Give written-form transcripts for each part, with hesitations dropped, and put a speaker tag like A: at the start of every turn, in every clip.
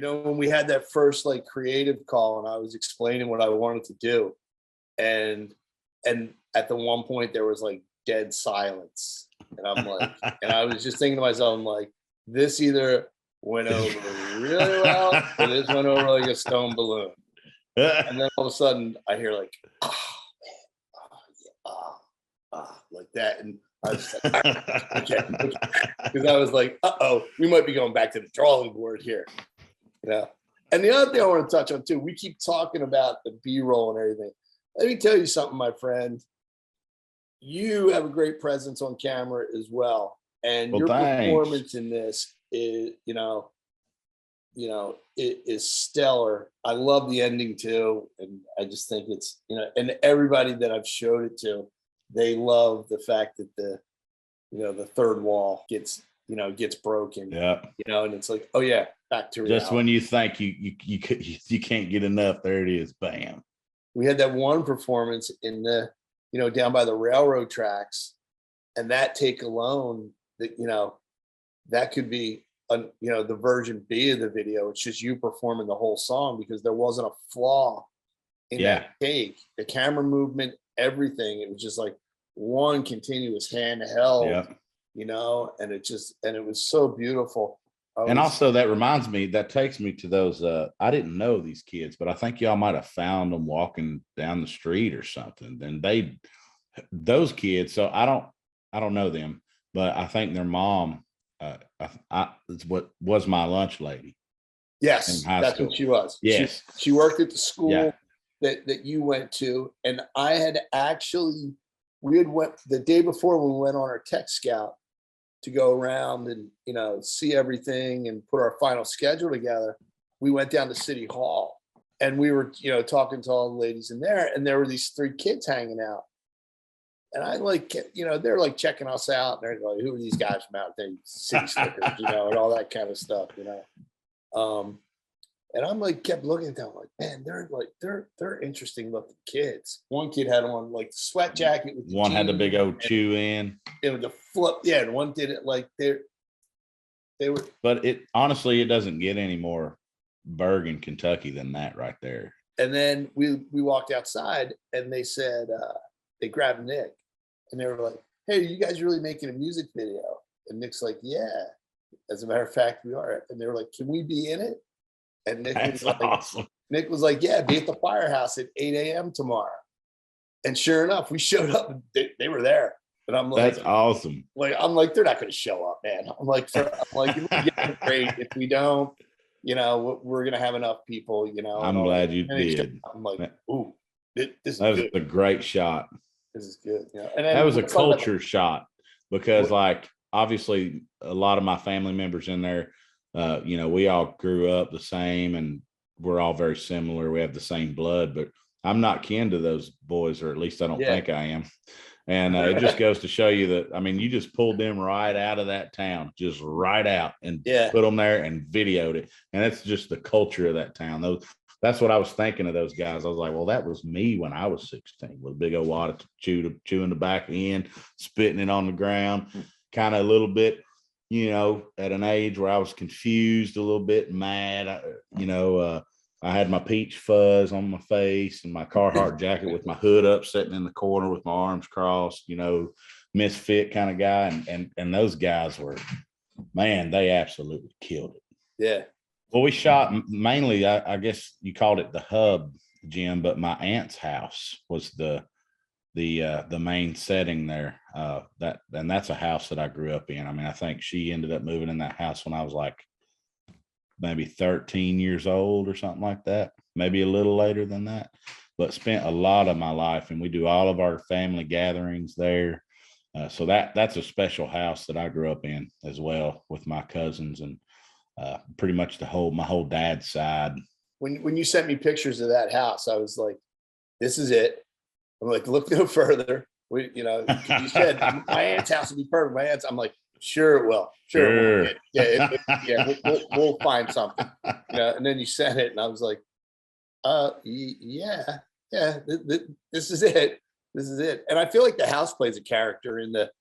A: when we had that first like creative call and I was explaining what I wanted to do, and at the one point there was like dead silence, and I'm like, and I was just thinking to myself, I'm like, this either went over really well or this went over like a stone balloon. And then all of a sudden I hear like, like that, and I was like, okay, because I was like, we might be going back to the drawing board here, And the other thing I want to touch on too, we keep talking about the B-roll and everything. Let me tell you something, my friend. You have a great presence on camera as well, and your performance in this is, it is stellar. I love the ending too, and I just think it's, and everybody that I've showed it to, they love the fact that the third wall gets broken.
B: Yeah.
A: And it's like, oh yeah, back to reality.
B: Just when you think you can't get enough, there it is. Bam.
A: We had that one performance in the, down by the railroad tracks, and that take alone, that that could be the version B of the video. It's just you performing the whole song, because there wasn't a flaw in that take. The camera movement, everything. It was just like one continuous handheld, and it was so beautiful.
B: And also that reminds me, that takes me to those, I didn't know these kids, but I think y'all might have found them walking down the street or something. And those kids, so I don't know them, but I think their mom, it's what was my lunch lady.
A: Yes, that's school. What she was.
B: Yes.
A: She worked at the school that you went to. And I had actually, we had went the day before when we went on our tech scout to go around and, see everything and put our final schedule together. We went down to City Hall, and we were, talking to all the ladies in there, and there were these 3 kids hanging out. And I like, they're like checking us out, and they're like, who are these guys from out there, City Slickers, and all that kind of stuff, and I'm like, kept looking at them like, man, they're interesting looking kids. One kid had on like the sweat jacket with
B: one had the big old chew in.
A: It was the flip, and one did it like they were.
B: But it honestly, it doesn't get any more Bergen, Kentucky than that right there.
A: And then we walked outside, and they said, they grabbed Nick, and they were like, hey, are you guys really making a music video? And Nick's like, yeah, as a matter of fact, we are. And they were like, can we be in it? And Nick was like, awesome. Nick was like, yeah, be at the firehouse at 8 a.m. tomorrow. And sure enough, we showed up, and they were there. And I'm like,
B: that's awesome.
A: Like, I'm like, they're not going to show up, man. I'm like, great. If we don't, we're going to have enough people,
B: I'm glad you did.
A: I'm like, ooh, this
B: was a great shot.
A: This is good.
B: And that was a culture shot, because like, obviously a lot of my family members in there, we all grew up the same, and we're all very similar. We have the same blood, but I'm not kin to those boys, or at least I don't think I am. And it just goes to show you that, I mean, you just pulled them right out of that town, just right out, and put them there and videoed it. And it's just the culture of that town. That's what I was thinking of those guys. I was like, well, that was me when I was 16, with a big old wad of chewing the back end, spitting it on the ground, kind of a little bit, at an age where I was confused, a little bit mad. I had my peach fuzz on my face and my Carhartt jacket with my hood up, sitting in the corner with my arms crossed, misfit kind of guy. And those guys were, man, they absolutely killed it.
A: Yeah.
B: Well, we shot mainly, I guess you called it the hub, Jim, but my aunt's house was the main setting there. That's a house that I grew up in. I mean, I think she ended up moving in that house when I was like maybe 13 years old or something like that, maybe a little later than that, but spent a lot of my life, and we do all of our family gatherings there. So that's a special house that I grew up in as well, with my cousins and pretty much my whole dad's side.
A: When you sent me pictures of that house, I was like, this is it. I'm like, look no further. You said my aunt's house would be perfect. I'm like, sure it will. Sure. It will. We'll find something. And then you said it, and I was like, yeah. This is it. This is it. And I feel like the house plays a character in the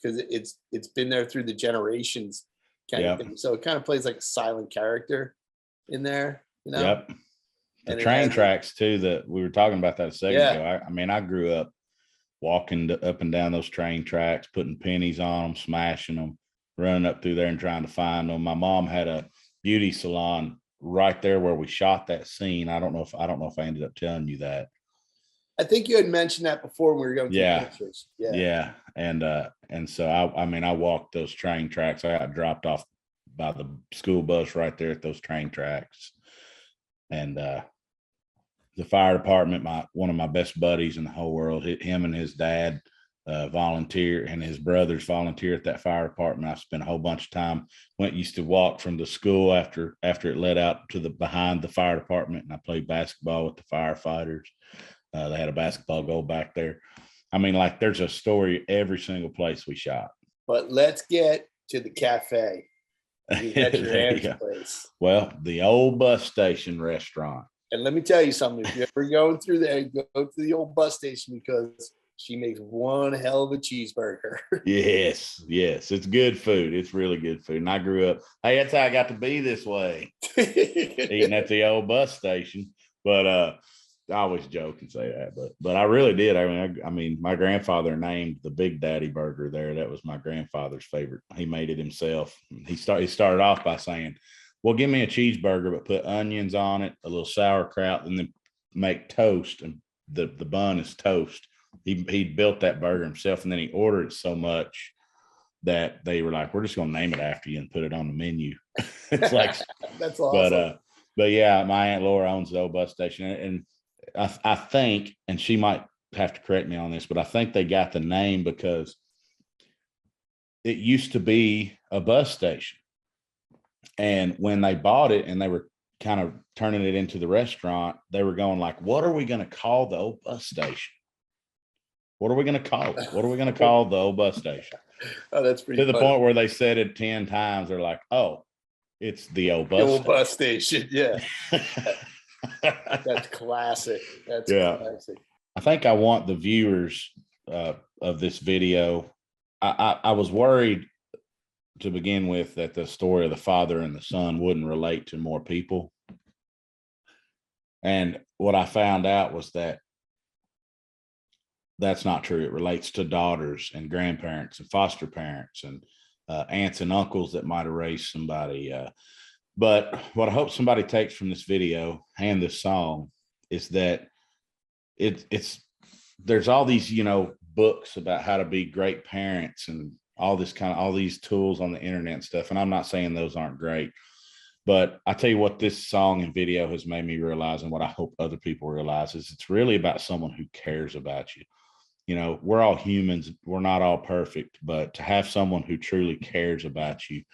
A: because it's been there through the generations. kind of
B: Yep.
A: thing. So it kind of plays like a silent character in there, you know?
B: Yep. The
A: And it
B: train
A: has
B: tracks too, that we were talking about that a second
A: Yeah.
B: ago. I mean, I grew up walking up and down those train tracks, putting pennies on them, smashing them, running up through there and trying to find them. My mom had a beauty salon right there where we shot that scene. I don't know if I ended up telling you that.
A: I think you had mentioned that before when we were going through
B: Yeah.
A: pictures.
B: Yeah. And so I mean, I walked those train tracks. I got dropped off by the school bus right there at those train tracks. And the fire department, one of my best buddies in the whole world, him and his dad volunteer, and his brothers volunteer at that fire department. I spent a whole bunch of time, used to walk from the school after it led out to behind the fire department, and I played basketball with the firefighters. They had a basketball goal back there. I mean, like, there's a story every single place we shot.
A: But let's get to the cafe. That's your aunt's place.
B: Well, the old bus station restaurant.
A: And let me tell you something. If you're ever going through there, go to the old bus station, because she makes one hell of a cheeseburger.
B: Yes. It's good food. It's really good food. And I grew up, hey, that's how I got to be this way, eating at the old bus station. But I always joke and say that, but I really did. I mean, my grandfather named the Big Daddy burger there. That was my grandfather's favorite. He made it himself. He started off by saying, well, give me a cheeseburger, but put onions on it, a little sauerkraut, and then make toast. And the bun is toast. He built that burger himself, and then he ordered it so much that they were like, we're just going to name it after you and put it on the menu. It's like,
A: that's awesome.
B: But yeah, my Aunt Laura owns the old bus station, and I think, and she might have to correct me on this, but I think they got the name because it used to be a bus station. And when they bought it and they were kind of turning it into the restaurant, they were going like, what are we going to call the old bus station? What are we going to call it? What are we going to call the old bus station?
A: Oh, that's pretty
B: to the point where they said it 10 times. They're like, oh, it's the old bus
A: station. Yeah. That's classic. That's classic.
B: I think I want the viewers of this video. I was worried to begin with that the story of the father and the son wouldn't relate to more people. And what I found out was that that's not true. It relates to daughters and grandparents and foster parents and aunts and uncles that might have raised somebody. But what I hope somebody takes from this video and this song is that there's all these, books about how to be great parents and all these tools on the internet and stuff. And I'm not saying those aren't great, but I tell you what, this song and video has made me realize, and what I hope other people realize, is it's really about someone who cares about you. We're all humans. We're not all perfect, but to have someone who truly cares about you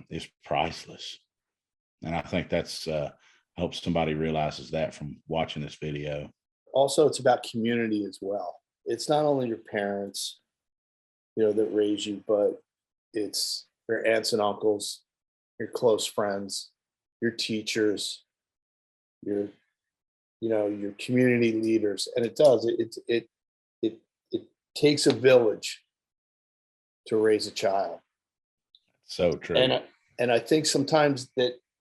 B: is priceless. And I think I hope somebody realizes that from watching this video.
A: Also, it's about community as well. It's not only your parents, that raise you, but it's your aunts and uncles, your close friends, your teachers, your community leaders. And it takes a village to raise a child.
B: So true.
A: And I think sometimes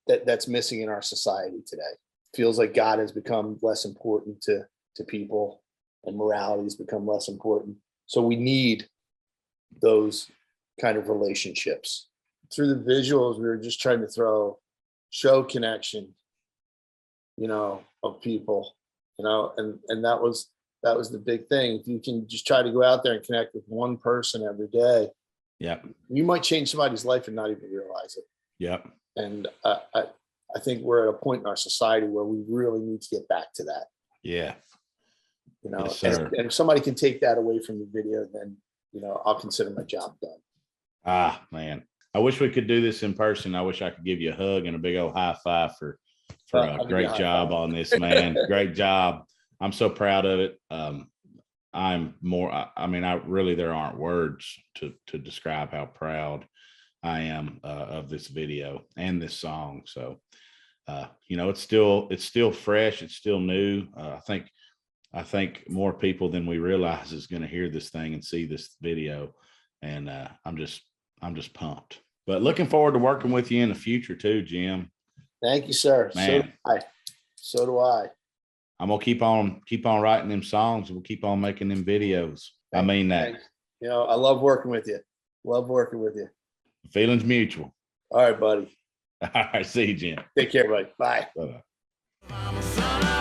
A: that's missing in our society today. It feels like God has become less important to people, and morality has become less important. So we need those kind of relationships. Through the visuals, we were just trying to show connection, of people, and that was the big thing. If you can just try to go out there and connect with one person every day, you might change somebody's life and not even realize it. And I think we're at a point in our society where we really need to get back to that.
B: Yes,
A: and if somebody can take that away from the video, then I'll consider my job done.
B: Ah, man, I wish we could do this in person. I wish I could give you a hug and a big old high five for a great job on this, man. Great job. I'm so proud of it. There aren't words to describe how proud I am of this video and this song. So, it's still fresh. It's still new. I think more people than we realize is going to hear this thing and see this video. And I'm just pumped. But looking forward to working with you in the future too, Jim.
A: Thank you, sir.
B: Man.
A: So do I.
B: I'm gonna keep on writing them songs. We'll keep on making them videos. I mean that.
A: Thanks. You know, I love working with you. Love working with you.
B: Feelings mutual.
A: All right, buddy.
B: All right, see you, Jim.
A: Take care, buddy. Bye.
B: Bye-bye.